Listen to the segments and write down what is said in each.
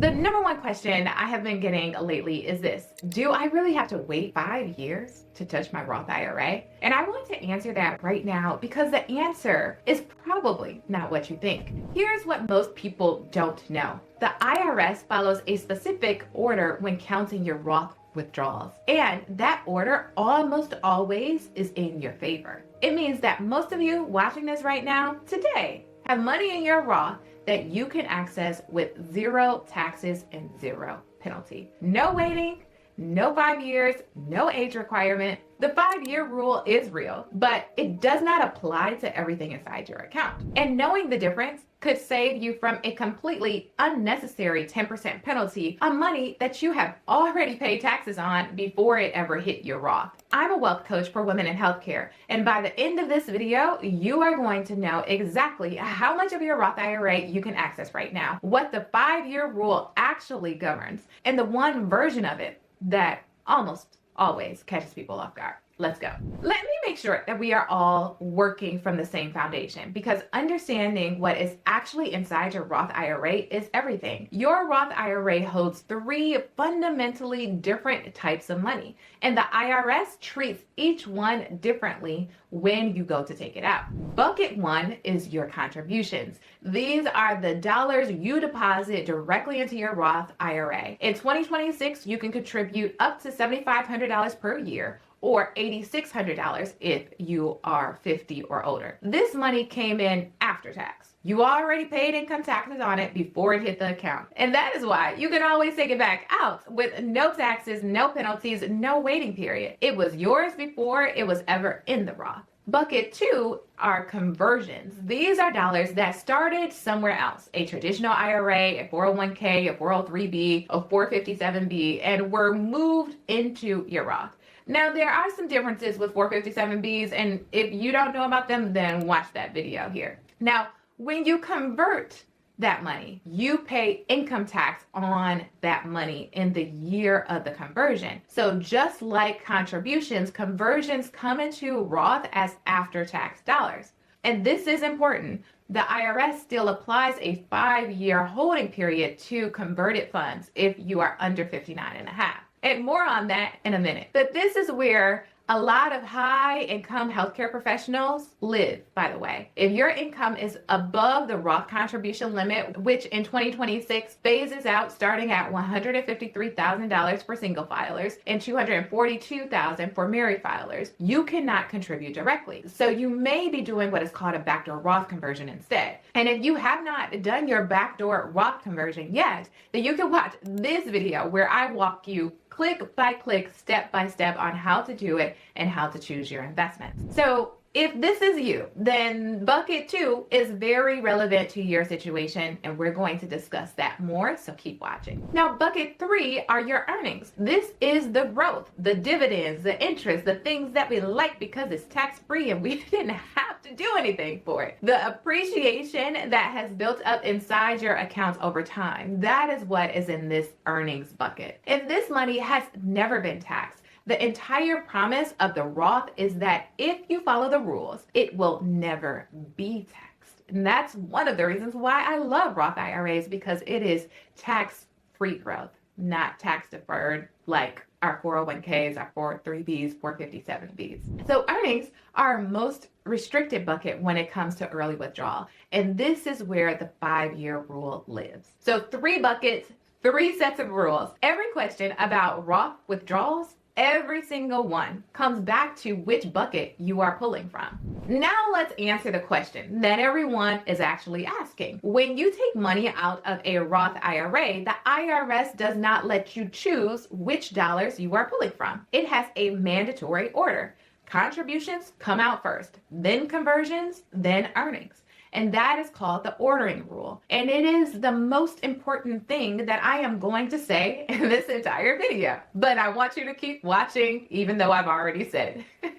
The number one question I have been getting lately is this: do I really have to wait 5 years to touch my Roth IRA? And I want to answer that right now because the answer is probably not what you think. Here's what most people don't know. The IRS follows a specific order when counting your Roth withdrawals, and that order almost always is in your favor. It means that most of you watching this right now today have money in your Roth that you can access with zero taxes and zero penalty. No waiting, no 5 years, no age requirement. The 5-year rule is real, but it does not apply to everything inside your account. And knowing the difference could save you from a completely unnecessary 10% penalty on money that you have already paid taxes on before it ever hit your Roth. I'm a wealth coach for women in healthcare, and by the end of this video, you are going to know exactly how much of your Roth IRA you can access right now, what the 5-year rule actually governs, and the one version of it that almost always catches people off guard. Let's go. Let me make sure that we are all working from the same foundation, because understanding what is actually inside your Roth IRA is everything. Your Roth IRA holds 3 fundamentally different types of money, and the IRS treats each one differently when you go to take it out. Bucket 1 is your contributions. These are the dollars you deposit directly into your Roth IRA. In 2026, you can contribute up to $7,500 per year, or $8,600 if you are 50 or older. This money came in after tax. You already paid income taxes on it before it hit the account. And that is why you can always take it back out with no taxes, no penalties, no waiting period. It was yours before it was ever in the Roth. Bucket 2 are conversions. These are dollars that started somewhere else, a traditional IRA, a 401k, a 403b, a 457b, and were moved into your Roth. Now, there are some differences with 457Bs, and if you don't know about them, then watch that video here. Now, when you convert that money, you pay income tax on that money in the year of the conversion. So just like contributions, conversions come into Roth as after-tax dollars. And this is important. The IRS still applies a 5-year holding period to converted funds if you are under 59 and a half. And more on that in a minute. But this is where a lot of high-income healthcare professionals live, by the way. If your income is above the Roth contribution limit, which in 2026 phases out starting at $153,000 for single filers and $242,000 for married filers, you cannot contribute directly. So you may be doing what is called a backdoor Roth conversion instead. And if you have not done your backdoor Roth conversion yet, then you can watch this video where I walk you click by click, step by step on how to do it and how to choose your investments. So if this is you, then bucket 2 is very relevant to your situation, and we're going to discuss that more, so keep watching. Now, bucket 3 are your earnings. This is the growth, the dividends, the interest, the things that we like because it's tax-free and we didn't have to do anything for it. The appreciation that has built up inside your accounts over time, that is what is in this earnings bucket. And this money has never been taxed. The entire promise of the Roth is that if you follow the rules, it will never be taxed. And that's one of the reasons why I love Roth IRAs, because it is tax-free growth, not tax-deferred like our 401ks, our 403bs, 457bs. So earnings are our most restricted bucket when it comes to early withdrawal. And this is where the 5-year rule lives. So 3 buckets, 3 sets of rules. Every question about Roth withdrawals, every single one, comes back to which bucket you are pulling from. Now let's answer the question that everyone is actually asking. When you take money out of a Roth IRA, the IRS does not let you choose which dollars you are pulling from. It has a mandatory order. Contributions come out first, then conversions, then earnings. And that is called the ordering rule. And it is the most important thing that I am going to say in this entire video. But I want you to keep watching, even though I've already said it.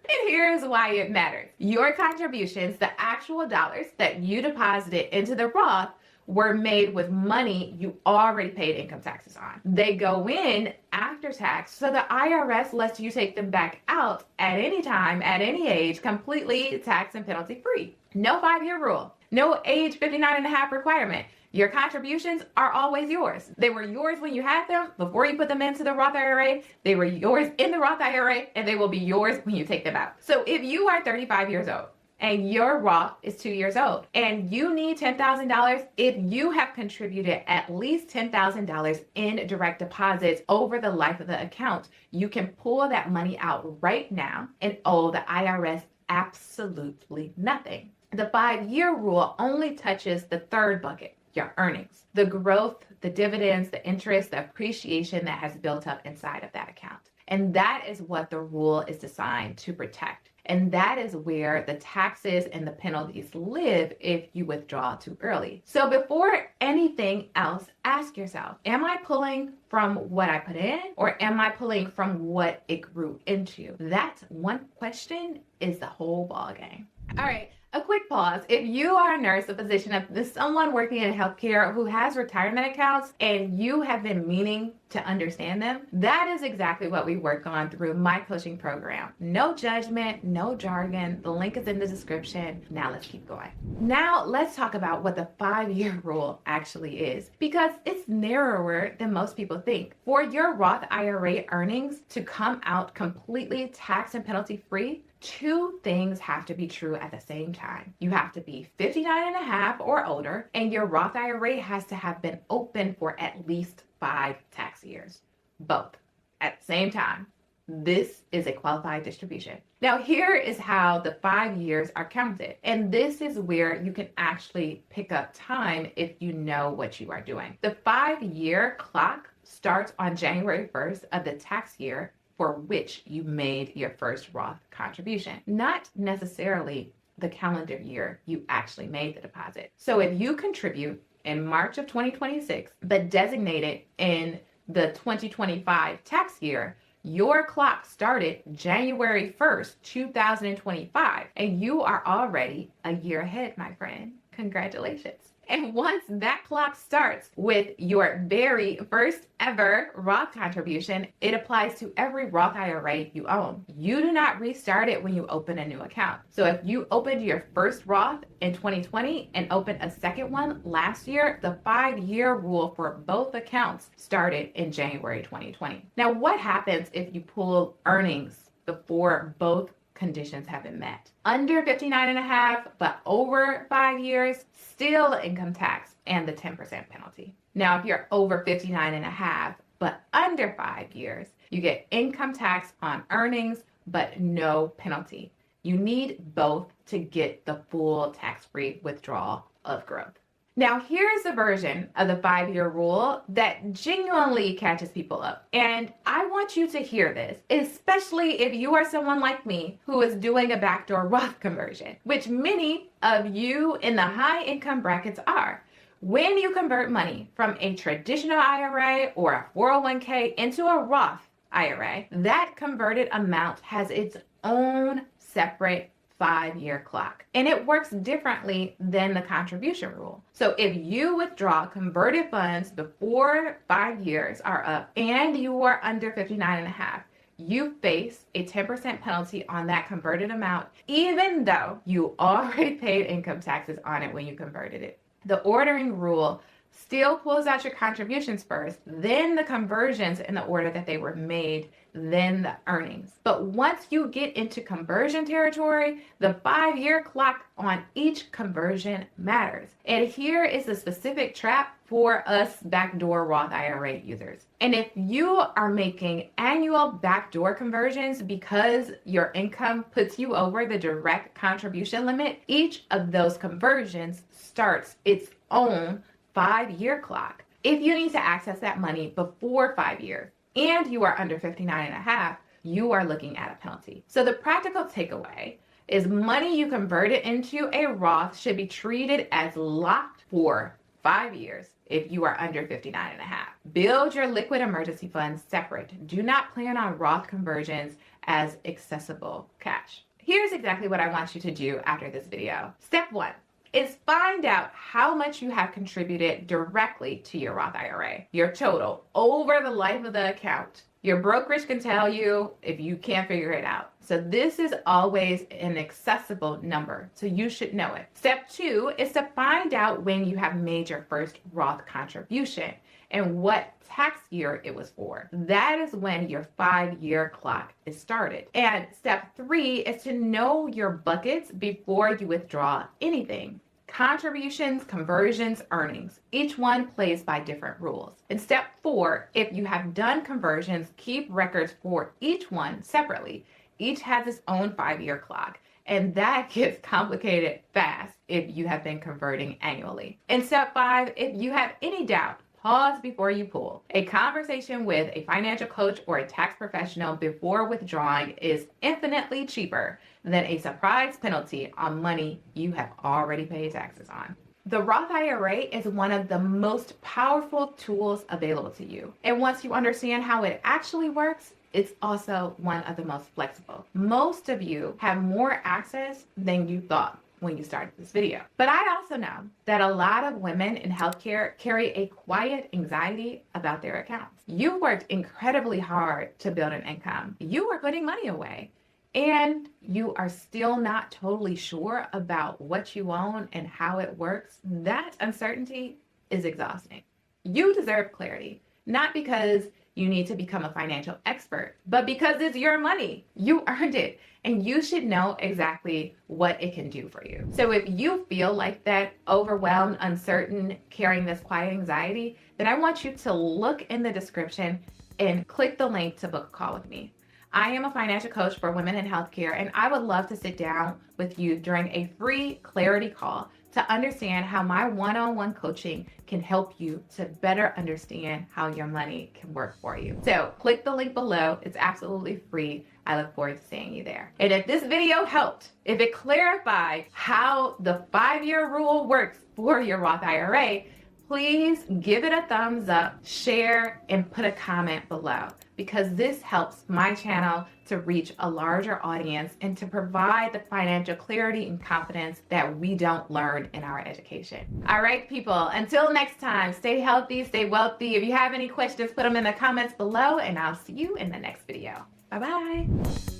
And here's why it matters. Your contributions, the actual dollars that you deposited into the Roth, were made with money you already paid income taxes on. They go in after tax, so the IRS lets you take them back out at any time, at any age, completely tax and penalty free. No 5-year rule. No age 59 and a half requirement. Your contributions are always yours. They were yours when you had them, before you put them into the Roth IRA. They were yours in the Roth IRA, and they will be yours when you take them out. So if you are 35 years old, and your Roth is 2 years old, and you need $10,000, if you have contributed at least $10,000 in direct deposits over the life of the account, you can pull that money out right now and owe the IRS absolutely nothing. The 5-year rule only touches the third bucket, your earnings, the growth, the dividends, the interest, the appreciation that has built up inside of that account. And that is what the rule is designed to protect. And that is where the taxes and the penalties live if you withdraw too early. So before anything else, ask yourself, am I pulling from what I put in, or am I pulling from what it grew into? That one question is the whole ballgame. All right. A quick pause. If you are a nurse, a physician, if there's someone working in healthcare who has retirement accounts and you have been meaning to understand them, that is exactly what we work on through my coaching program. No judgment, no jargon. The link is in the description. Now let's keep going. Now let's talk about what the 5-year rule actually is, because it's narrower than most people think. For your Roth IRA earnings to come out completely tax and penalty free, 2 things have to be true at the same time. You have to be 59 and a half or older, and your Roth IRA has to have been open for at least 5 tax years. Both at the same time. This is a qualified distribution. Now, here is how the 5 years are counted. And this is where you can actually pick up time if you know what you are doing. The 5-year clock starts on January 1st of the tax year for which you made your first Roth contribution, not necessarily the calendar year you actually made the deposit. So if you contribute in March of 2026, but designated in the 2025 tax year, your clock started January 1st, 2025, and you are already a year ahead, my friend. Congratulations. And once that clock starts with your very first ever Roth contribution, it applies to every Roth IRA you own. You do not restart it when you open a new account. So if you opened your first Roth in 2020 and opened a second one last year, the 5-year rule for both accounts started in January 2020. Now, what happens if you pull earnings before both conditions have been met? Under 59 and a half, but over 5 years, still income tax and the 10% penalty. Now, if you're over 59 and a half, but under 5 years, you get income tax on earnings, but no penalty. You need both to get the full tax-free withdrawal of growth. Now, here's a version of the 5-year rule that genuinely catches people up. And I want you to hear this, especially if you are someone like me who is doing a backdoor Roth conversion, which many of you in the high income brackets are. When you convert money from a traditional IRA or a 401k into a Roth IRA, that converted amount has its own separate 5-year clock, and it works differently than the contribution rule. So if you withdraw converted funds before 5 years are up and you are under 59 and a half, you face a 10% penalty on that converted amount, even though you already paid income taxes on it when you converted it. The ordering rule still pulls out your contributions first, then the conversions in the order that they were made, then the earnings. But once you get into conversion territory, the 5-year clock on each conversion matters. And here is the specific trap for us backdoor Roth IRA users. And if you are making annual backdoor conversions because your income puts you over the direct contribution limit, each of those conversions starts its own 5-year clock. If you need to access that money before 5 years and you are under 59 and a half, you are looking at a penalty. So the practical takeaway is money you converted into a Roth should be treated as locked for 5 years if you are under 59 and a half. Build your liquid emergency fund separate. Do not plan on Roth conversions as accessible cash. Here's exactly what I want you to do after this video. Step 1 is find out how much you have contributed directly to your Roth IRA, your total over the life of the account. Your brokerage can tell you if you can't figure it out. So this is always an accessible number, so you should know it. Step 2 is to find out when you have made your first Roth contribution and what tax year it was for. That is when your 5-year clock is started. And step 3 is to know your buckets before you withdraw anything. Contributions, conversions, earnings. Each one plays by different rules. In step 4, if you have done conversions, keep records for each one separately. Each has its own 5-year clock, and that gets complicated fast if you have been converting annually. In step 5, if you have any doubt, pause before you pull. A conversation with a financial coach or a tax professional before withdrawing is infinitely cheaper than a surprise penalty on money you have already paid taxes on. The Roth IRA is one of the most powerful tools available to you. And once you understand how it actually works, it's also one of the most flexible. Most of you have more access than you thought when you started this video. But I also know that a lot of women in healthcare carry a quiet anxiety about their accounts. You worked incredibly hard to build an income. You were putting money away, and you are still not totally sure about what you own and how it works. That uncertainty is exhausting. You deserve clarity, not because you need to become a financial expert, but because it's your money. You earned it, and you should know exactly what it can do for you. So if you feel like that, overwhelmed, uncertain, carrying this quiet anxiety, then I want you to look in the description and click the link to book a call with me. I am a financial coach for women in healthcare, and I would love to sit down with you during a free clarity call to understand how my one-on-one coaching can help you to better understand how your money can work for you. So click the link below. It's absolutely free. I look forward to seeing you there. And if this video helped, if it clarified how the 5-year rule works for your Roth IRA, please give it a thumbs up, share, and put a comment below, because this helps my channel to reach a larger audience and to provide the financial clarity and confidence that we don't learn in our education. All right, people, until next time, stay healthy, stay wealthy. If you have any questions, put them in the comments below, and I'll see you in the next video. Bye-bye.